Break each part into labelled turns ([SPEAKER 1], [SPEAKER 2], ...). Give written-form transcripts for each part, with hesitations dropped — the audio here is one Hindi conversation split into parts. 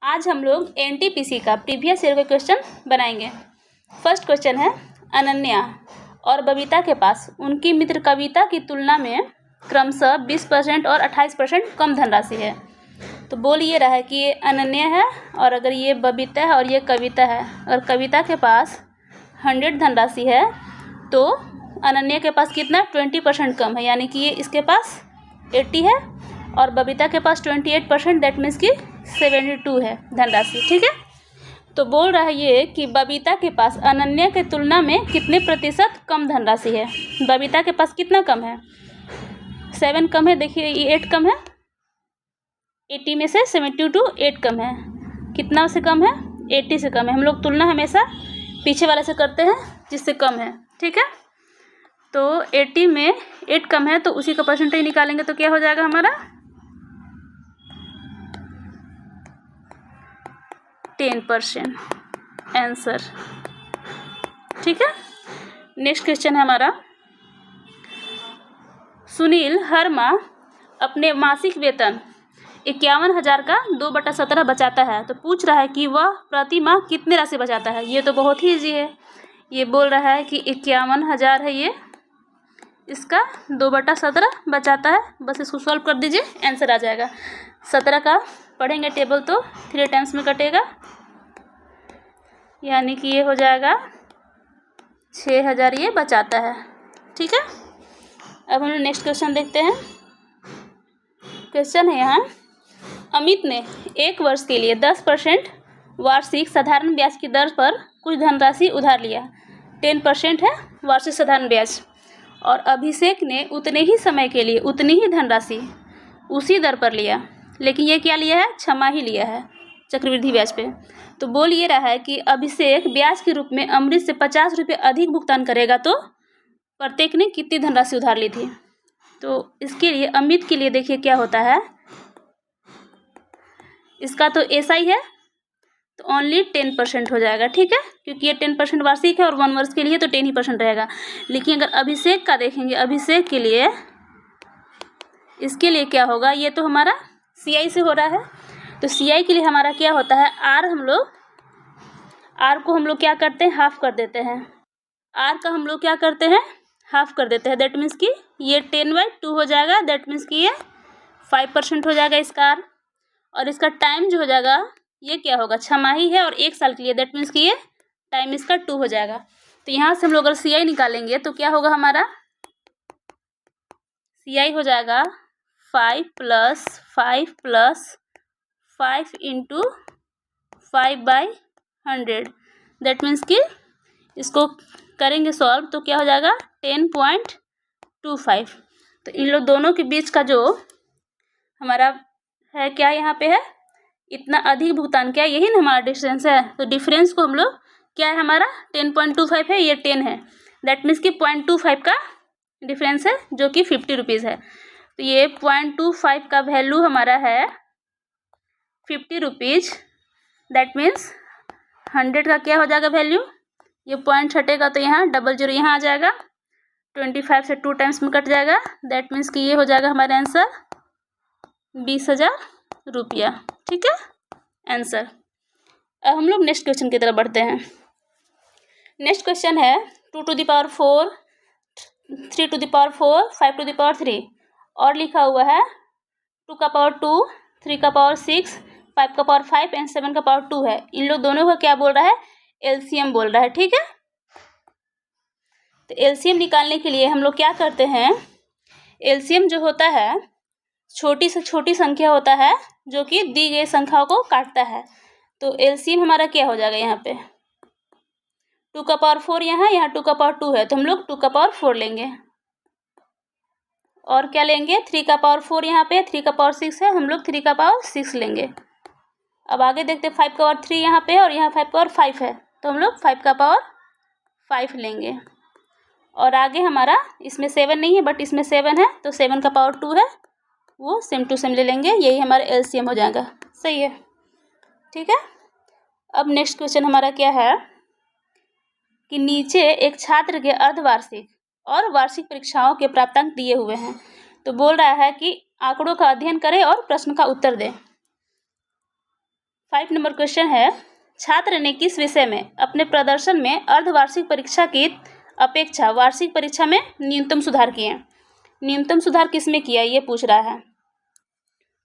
[SPEAKER 1] आज हम लोग एनटीपीसी का प्रीवियस ईयर का क्वेश्चन बनाएंगे। फर्स्ट क्वेश्चन है, अनन्या और बबीता के पास उनकी मित्र कविता की तुलना में क्रमशः 20% और 28% कम धनराशि है। तो बोल ये रहा है कि ये अनन्या है और अगर ये बबीता है और ये कविता है और कविता के पास 100 धनराशि है तो अनन्या के पास कितना 20% कम है, यानी कि ये इसके पास 80 है और बबीता के पास 28%, दैट मीन्स कि 72 है धनराशि। ठीक है, तो बोल रहा है ये कि बबीता के पास अनन्या के तुलना में कितने प्रतिशत कम धनराशि है। बबीता के पास कितना कम है, 7 कम है। देखिए ये 8 कम है, 80 में से 72 8 कम है। कितना से कम है, 80 से कम है। हम लोग तुलना हमेशा पीछे वाले से करते हैं जिससे कम है। ठीक है, तो 80 में 8 कम है तो उसी का परसेंटेज निकालेंगे तो क्या हो जाएगा हमारा 10% आंसर। ठीक है, नेक्स्ट क्वेश्चन है हमारा, सुनील हर माह अपने मासिक वेतन 51,000 का 2/17 बचाता है। तो पूछ रहा है कि वह प्रति माह कितनी राशि बचाता है। ये तो बहुत ही ईजी है। ये बोल रहा है कि 51,000 है, ये इसका 2/17 बचाता है। बस इसको सॉल्व कर दीजिए, आंसर आ जाएगा। 17 का पढ़ेंगे टेबल तो 3 टाइम्स में कटेगा, यानी कि ये हो जाएगा 6,000 ये बचाता है। ठीक है, अब हम लोग नेक्स्ट क्वेश्चन देखते हैं। क्वेश्चन है यहाँ, अमित ने 1 वर्ष के लिए 10% वार्षिक साधारण ब्याज की दर पर कुछ धनराशि उधार लिया। 10% है वार्षिक साधारण ब्याज, और अभिषेक ने उतने ही समय के लिए उतनी ही धनराशि उसी दर पर लिया, लेकिन ये क्या लिया है, छमाही लिया है चक्रवृद्धि ब्याज पे। तो बोल ये रहा है कि अभिषेक ब्याज के रूप में अमृत से 50 रुपये अधिक भुगतान करेगा तो प्रत्येक ने कितनी धनराशि उधार ली थी। तो इसके लिए अमित के लिए देखिए क्या होता है, इसका तो एसआई है तो ओनली 10% हो जाएगा। ठीक है, क्योंकि ये 10% वार्षिक है और 1 वर्ष के लिए तो 10% रहेगा। लेकिन अगर अभिषेक का देखेंगे, अभिषेक के लिए इसके लिए क्या होगा, ये तो हमारा सीआई से हो रहा है, तो सीआई के लिए हमारा क्या होता है, आर को हम लोग क्या करते हैं, हाफ कर देते हैं। आर का हम लोग क्या करते हैं, हाफ कर देते हैं। दैट मीन्स कि ये 10/2 हो जाएगा, दैट मीन्स कि ये 5% हो जाएगा इसका आर। और इसका टाइम जो हो जाएगा ये क्या होगा, छमाही है और 1 साल के लिए, दैट मीन्स कि ये टाइम इसका 2 हो जाएगा। तो यहाँ से हम लोग अगर सीआई निकालेंगे तो क्या होगा, हमारा सीआई हो जाएगा 5 + 5 + 5 × 5/100, दैट मीन्स कि इसको करेंगे सॉल्व तो क्या हो जाएगा 10.25। तो इन लोग दोनों के बीच का जो हमारा है क्या, यहाँ पे है इतना अधिक भुगतान, क्या यही ना हमारा डिफरेंस है। तो डिफरेंस को हम लोग क्या है, हमारा 10.25 है, ये 10 है, दैट मीन्स कि 0.25 का डिफरेंस है जो कि 50 रुपीज़ है। तो ये 0.25 का वैल्यू हमारा है 50 रुपीज़, दैट मीन्स 100 का क्या हो जाएगा वैल्यू, ये पॉइंट हटेगा तो यहाँ 00 यहाँ आ जाएगा, 25 से 2 टाइम्स में कट जाएगा, दैट मीन्स कि ये हो जाएगा हमारा आंसर 20,000 रुपया। ठीक है, आंसर। अब हम लोग नेक्स्ट क्वेश्चन की तरफ बढ़ते हैं। नेक्स्ट क्वेश्चन है 2 to the power 4, 3 to the power 4, 5 to the power 3 और लिखा हुआ है 2 का पावर 2, 3 का पावर 6, 5 का पावर 5 एंड 7 का पावर 2 है। इन लोग दोनों का क्या बोल रहा है, एलसीएम बोल रहा है। ठीक है, तो एलसीएम निकालने के लिए हम लोग क्या करते हैं, एलसीएम जो होता है छोटी से छोटी संख्या होता है जो कि दी गई संख्याओं को काटता है। तो एलसीएम हमारा क्या हो जाएगा, यहाँ पे 2 का पावर 4 यहाँ 2 का पावर 2 है तो हम लोग 2 का पावर 4 लेंगे, और क्या लेंगे 3 का पावर 4 यहाँ पे, 3 का पावर 6 है, हम लोग 3 का पावर 6 लेंगे। अब आगे देखते हैं 5 का पावर 3 यहाँ पे और यहाँ 5 का पावर 5 है तो हम लोग 5 का पावर 5 लेंगे। और आगे हमारा इसमें 7 नहीं है बट इसमें 7 है तो 7 का पावर 2 है, वो सेम टू सेम ले लेंगे, यही हमारा एलसीएम हो जाएगा। सही है, ठीक है। अब नेक्स्ट क्वेश्चन हमारा क्या है कि नीचे एक छात्र के अर्धवार्षिक और वार्षिक परीक्षाओं के प्राप्तांक दिए हुए हैं। तो बोल रहा है कि आंकड़ों का अध्ययन करें और प्रश्न का उत्तर दें। 5 नंबर क्वेश्चन है, छात्र ने किस विषय में अपने प्रदर्शन में अर्धवार्षिक परीक्षा की अपेक्षा वार्षिक परीक्षा में न्यूनतम सुधार किए? न्यूनतम सुधार किस में किया ये पूछ रहा है। तो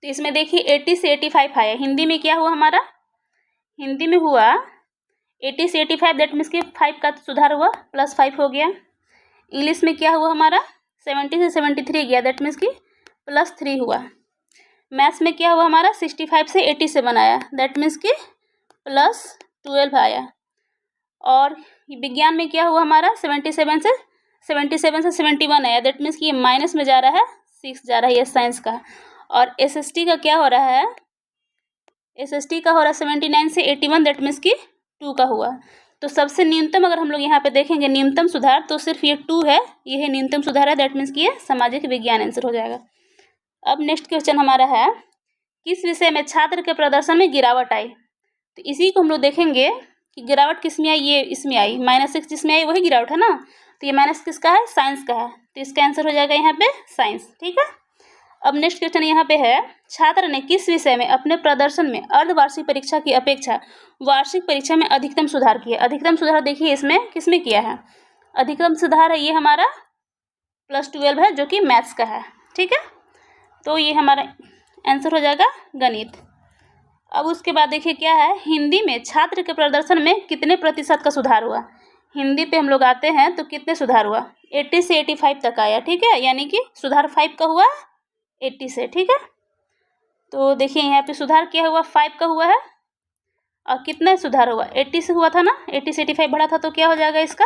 [SPEAKER 1] इसमें देखिए 80 से 85 आया। हिंदी में क्या हुआ हमारा? हिंदी में हुआ 80 से 85, दैट मीन्स कि 5 का सुधार हुआ, +5 हो गया। इंग्लिश में क्या हुआ हमारा? 70 से 73 गया, दैट मीन्स कि +3 हुआ। मैथ्स में क्या हुआ हमारा? 65 से 87 आया, दैट मीन्स कि +12 आया। और विज्ञान में क्या हुआ हमारा? 77 से 71 आया, दैट मीन्स कि ये माइनस में जा रहा है, 6 जा रहा है, ये साइंस का। और एसएसटी का क्या हो रहा है? एसएसटी का हो रहा है 79 से 81, दैट मीन्स कि 2 का हुआ। तो सबसे न्यूनतम अगर हम लोग यहाँ पे देखेंगे न्यूनतम सुधार, तो सिर्फ ये 2 है, ये न्यूनतम सुधार है, दैट मीन्स कि ये सामाजिक विज्ञान आंसर हो जाएगा। अब नेक्स्ट क्वेश्चन हमारा है, किस विषय में छात्र के प्रदर्शन में गिरावट आई? तो इसी को हम लोग देखेंगे कि गिरावट किस में आई, ये इसमें आई, -6 जिसमें आई वही गिरावट है ना। तो ये माइनस किसका है? साइंस का है, तो इसका आंसर हो जाएगा यहाँ पे साइंस। ठीक है। अब नेक्स्ट क्वेश्चन यहाँ पे है, छात्र ने किस विषय में अपने प्रदर्शन में अर्धवार्षिक परीक्षा की अपेक्षा वार्षिक परीक्षा में अधिकतम सुधार किया? अधिकतम सुधार देखिए इसमें किसमें किया है? अधिकतम सुधार है ये हमारा +12 है, जो कि मैथ्स का है। ठीक है, तो ये हमारा आंसर हो जाएगा गणित। अब उसके बाद देखिए क्या है, हिंदी में छात्र के प्रदर्शन में कितने प्रतिशत का सुधार हुआ? हिंदी पे हम लोग आते हैं तो कितने सुधार हुआ? 80 से 85 तक आया। ठीक है, यानी कि सुधार 5 का हुआ 80 से। ठीक है, तो देखिए यहाँ पे सुधार क्या हुआ? 5 का हुआ है। और कितना सुधार हुआ? 80 से हुआ था ना, 80 से 85 बढ़ा था, तो क्या हो जाएगा इसका?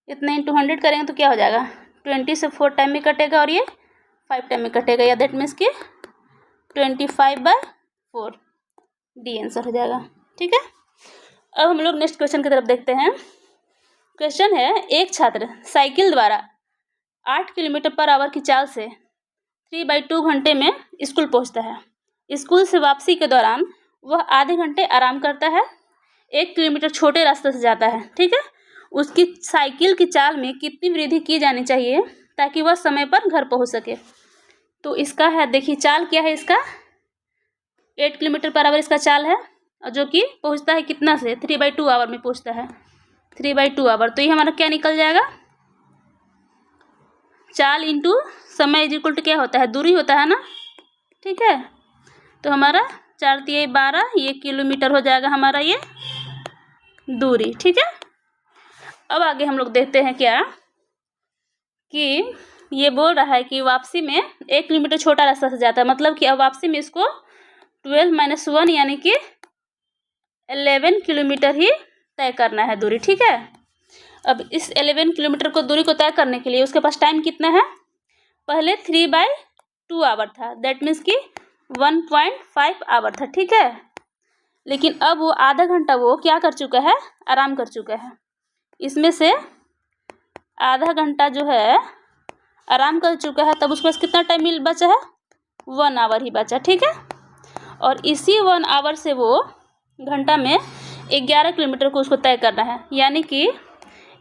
[SPEAKER 1] इतना इंटू 100 करेंगे तो क्या हो जाएगा? 20 से 4 टाइम में कटेगा और ये 5 टाइम में कटेगा, या दैट मीन्स कि 25/4 डी आंसर हो जाएगा। ठीक है, अब हम लोग नेक्स्ट क्वेश्चन की तरफ देखते हैं। क्वेश्चन है, एक छात्र साइकिल द्वारा 8 किलोमीटर पर आवर की चाल से 3/2 घंटे में स्कूल पहुंचता है। स्कूल से वापसी के दौरान वह आधे घंटे आराम करता है, 1 किलोमीटर छोटे रास्ते से जाता है। ठीक है, उसकी साइकिल की चाल में कितनी वृद्धि की जानी चाहिए ताकि वह समय पर घर पहुंच सके? तो इसका है, देखिए चाल क्या है इसका? 8 किलोमीटर पर आवर इसका चाल है, और जो कि पहुंचता है कितना से? 3/2 आवर में पहुंचता है, 3/2 आवर। तो ये हमारा क्या निकल जाएगा? चाल इंटू समय इज इक्वल टू क्या होता है? दूरी होता है ना। ठीक है, तो हमारा 4 × 12, ये किलोमीटर हो जाएगा हमारा ये दूरी। ठीक है, अब आगे हम लोग देखते हैं क्या कि ये बोल रहा है कि वापसी में 1 किलोमीटर छोटा रास्ता से जाता है, मतलब कि अब वापसी में इसको 12 - 1 यानी कि 11 किलोमीटर ही तय करना है दूरी। ठीक है, अब इस 11 किलोमीटर को दूरी को तय करने के लिए उसके पास टाइम कितना है? पहले 3/2 आवर था, दैट मीन्स कि 1.5 आवर था। ठीक है, लेकिन अब वो आधा घंटा वो क्या कर चुका है? आराम कर चुका है। इसमें से आधा घंटा जो है आराम कर चुका है, तब उसके पास कितना टाइम बचा है? 1 आवर ही बचा। ठीक है, और इसी 1 आवर से वो घंटा में 11 किलोमीटर को उसको तय करना है, यानी कि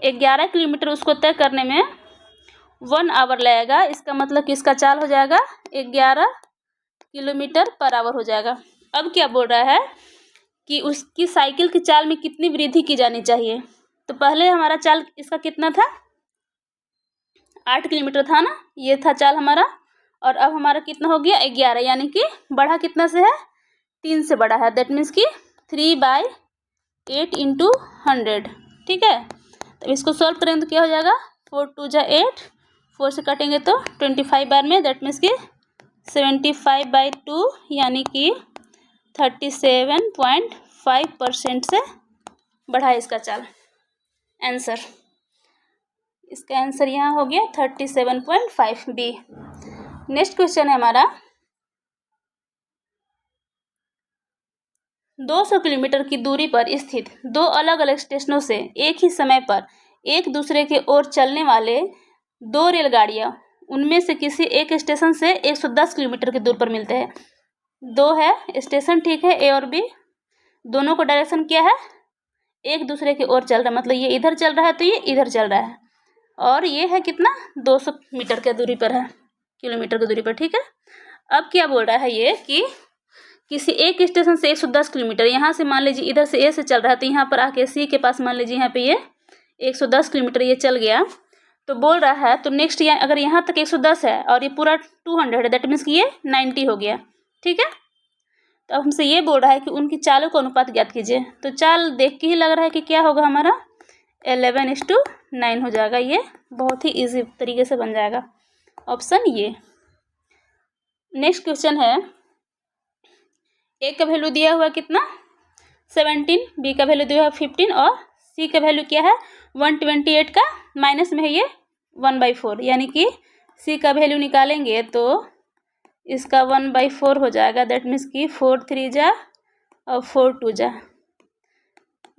[SPEAKER 1] 11 किलोमीटर उसको तय करने में 1 आवर लगेगा। इसका मतलब कि इसका चाल हो जाएगा 11 किलोमीटर पर आवर हो जाएगा। अब क्या बोल रहा है कि उसकी साइकिल की चाल में कितनी वृद्धि की जानी चाहिए? तो पहले हमारा चाल इसका कितना था? 8 किलोमीटर था ना, ये था चाल हमारा, और अब हमारा कितना हो गया? 11, यानी कि बढ़ा कितना से है? 3 से बढ़ा है, दैट मीन्स कि 3/8 × 100। ठीक है, तो इसको सॉल्व करेंगे तो क्या हो जाएगा? 4 × 2 = 8, 4 से कटेंगे तो 25 बार में, दैट मीन्स कि 75/2 यानी कि 37.5% से बढ़ा है इसका चाल। आंसर, इसका आंसर यहाँ हो गया 37.5 बी। नेक्स्ट क्वेश्चन है हमारा, 200 किलोमीटर की दूरी पर स्थित 2 अलग अलग स्टेशनों से एक ही समय पर एक दूसरे के ओर चलने वाले 2 रेलगाड़ियाँ उनमें से किसी एक स्टेशन से 110 किलोमीटर की दूर पर मिलते हैं। 2 है स्टेशन, ठीक है, ए और बी, दोनों को डायरेक्शन क्या है? एक दूसरे की ओर चल रहा है, मतलब ये इधर चल रहा है तो ये इधर चल रहा है, और ये है कितना? 200 मीटर की दूरी पर है, किलोमीटर की दूरी पर। ठीक है, अब क्या बोल रहा है ये कि किसी एक स्टेशन से 110 किलोमीटर, यहाँ से मान लीजिए इधर से ए से चल रहा है तो यहाँ पर आके सी के पास मान लीजिए यहाँ पे ये 110 किलोमीटर ये चल गया, तो बोल रहा है तो नेक्स्ट अगर यहाँ तक 110 है और ये पूरा 200 है, दैट मीन्स कि ये 90 हो गया। ठीक है, तो अब हमसे ये बोल रहा है कि उनकी चालों का अनुपात ज्ञात कीजिए। तो चाल देख के ही लग रहा है कि क्या होगा हमारा 11:9 हो जाएगा। ये बहुत ही ईजी तरीके से बन जाएगा, ऑप्शन ये। नेक्स्ट क्वेश्चन है, ए का वैल्यू दिया हुआ कितना 17, बी का वैल्यू दिया हुआ 15 और सी का वैल्यू क्या है 128 का माइनस में है ये 1/4, यानी कि सी का वैल्यू निकालेंगे तो इसका 1/4 हो जाएगा। दैट मीन्स कि 4 3 जा और 4 2 जा,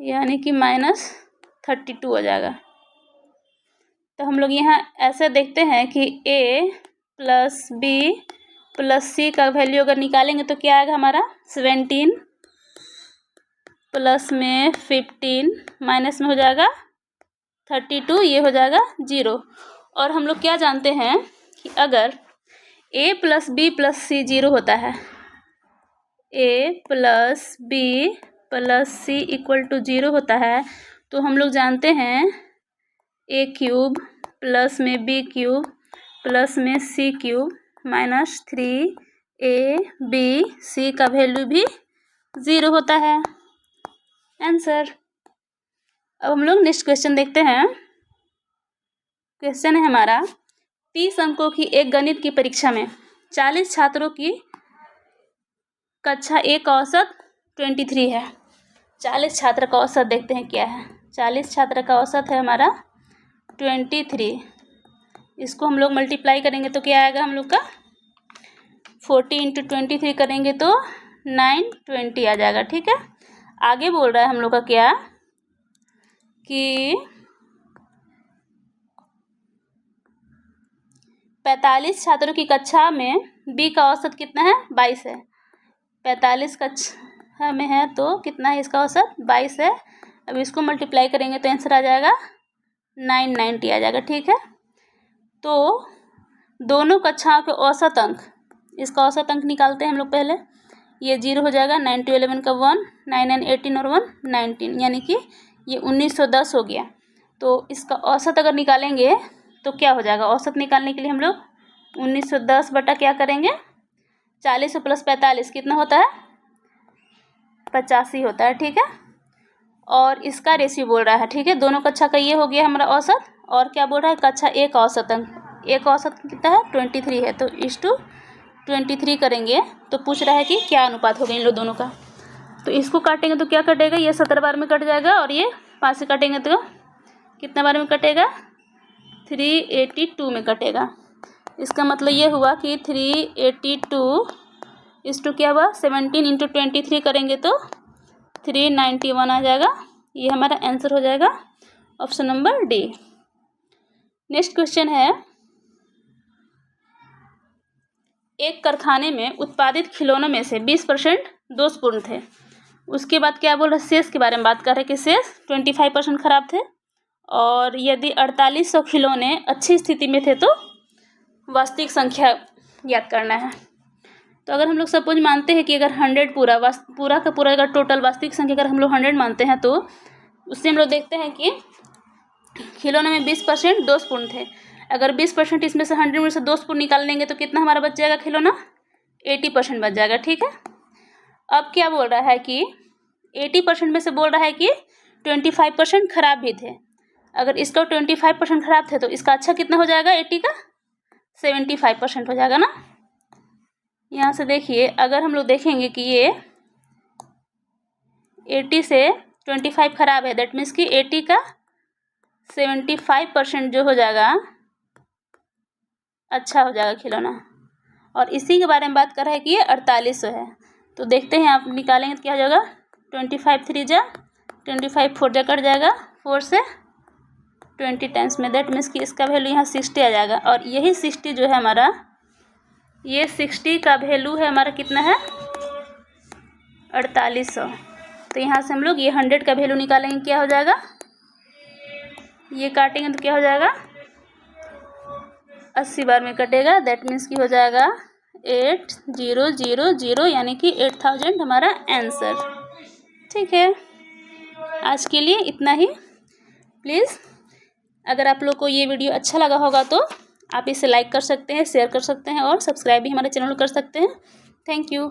[SPEAKER 1] यानी कि -32 हो जाएगा। तो हम लोग यहाँ ऐसे देखते हैं कि ए प्लस बी प्लस सी का वैल्यू अगर निकालेंगे तो क्या आएगा हमारा 17 प्लस में 15 माइनस में हो जाएगा 32, ये हो जाएगा 0। और हम लोग क्या जानते हैं कि अगर a plus B plus C 0 होता है, a plus B plus C equal to 0 होता है, तो हम लोग जानते हैं a क्यूब प्लस में b क्यूब प्लस में c क्यूब माइनस 3ab का वैल्यू भी 0 होता है। आंसर। अब हम लोग नेक्स्ट क्वेश्चन देखते हैं। क्वेश्चन है हमारा 30 अंकों की एक गणित की परीक्षा में 40 छात्रों की कक्षा एक का औसत 23 है। 40 छात्र का औसत देखते हैं क्या है। 40 छात्र का औसत है हमारा 23। इसको हम लोग मल्टीप्लाई करेंगे तो क्या आएगा हम लोग का 40 × 23 करेंगे तो 920 आ जाएगा। ठीक है, आगे बोल रहा है हम लोग का क्या कि 45 छात्रों की कक्षा में बी का औसत कितना है 22 है। 45 कक्षा में है तो कितना है इसका औसत 22 है। अब इसको मल्टीप्लाई करेंगे तो आंसर आ जाएगा 990 आ जाएगा। ठीक है, तो दोनों कक्षाओं के औसत अंक, इसका औसत अंक निकालते हैं हम लोग पहले। ये 0 हो जाएगा, 9 × 11 का 1, 9 × 18 और 1 19, यानी कि ये 1910 हो गया। तो इसका औसत अगर निकालेंगे तो क्या हो जाएगा, औसत निकालने के लिए हम लोग 1910 बटा क्या करेंगे 40 प्लस 45 कितना होता है 85 होता है। ठीक है, और इसका रेशियो बोल रहा है। ठीक है, दोनों कक्षा का ये हो गया हमारा औसत, और क्या बोल रहा है कक्षा एक का औसत अंक, एक औसत कितना है 23 है, तो 1:23 करेंगे तो पूछ रहा है कि क्या अनुपात होगा इन लोग दोनों का। तो इसको काटेंगे तो क्या कटेगा, ये 17 बार में कट जाएगा और ये 5 से काटेंगे तो कितना बार में कटेगा 382 में कटेगा। इसका मतलब ये हुआ कि 382 इस टू क्या हुआ 17 × 23 करेंगे तो 391 आ जाएगा। ये हमारा आंसर हो जाएगा option number D. Next question है, एक कारखाने में उत्पादित खिलौनों में से 20% दोषपूर्ण थे। उसके बाद क्या बोल रहे शेष के बारे में बात कर रहे हैं कि शेष 25% खराब थे, और यदि 4800 खिलौने अच्छी स्थिति में थे तो वास्तविक संख्या याद करना है। तो अगर हम लोग सपोज मानते हैं कि अगर 100 पूरा का पूरा अगर टोटल वास्तविक संख्या अगर हम लोग 100 मानते हैं तो उससे हम लोग देखते हैं कि खिलौने में 20% दोषपूर्ण थे। अगर 20% इसमें से 100 में से दोषपूर्ण निकाल लेंगे तो कितना हमारा बच जाएगा खिलौना 80% बच जाएगा। ठीक है, अब क्या बोल रहा है कि 80% में से बोल रहा है कि 25% खराब भी थे। अगर इसका 25% खराब थे तो इसका अच्छा कितना हो जाएगा 80 का 75% हो जाएगा ना। यहाँ से देखिए अगर हम लोग देखेंगे कि ये 80 से 25 खराब है, दैट मीन्स कि 80 का 75% जो हो जाएगा अच्छा हो जाएगा खिलौना। और इसी के बारे में बात कर रहा है कि ये 4800 है। तो देखते हैं आप निकालेंगे तो क्या हो जाएगा 25 3 जा 25 4 जा कट जाएगा 4 से 20 टाइम्स में, दैट मीन्स कि इसका वैल्यू यहाँ 60 आ जाएगा। और यही 60 जो है हमारा, ये 60 का वैल्यू है हमारा कितना है 4800। तो यहाँ से हम लोग ये 100 का वैल्यू निकालेंगे, क्या हो जाएगा ये काटेंगे तो क्या हो जाएगा 80 बार में कटेगा, दैट मीन्स कि हो जाएगा 8000 यानी कि 8000 हमारा आंसर। ठीक है, आज के लिए इतना ही। प्लीज़ अगर आप लोग को ये वीडियो अच्छा लगा होगा तो आप इसे लाइक कर सकते हैं, शेयर कर सकते हैं और सब्सक्राइब भी हमारे चैनल को कर सकते हैं। Thank you.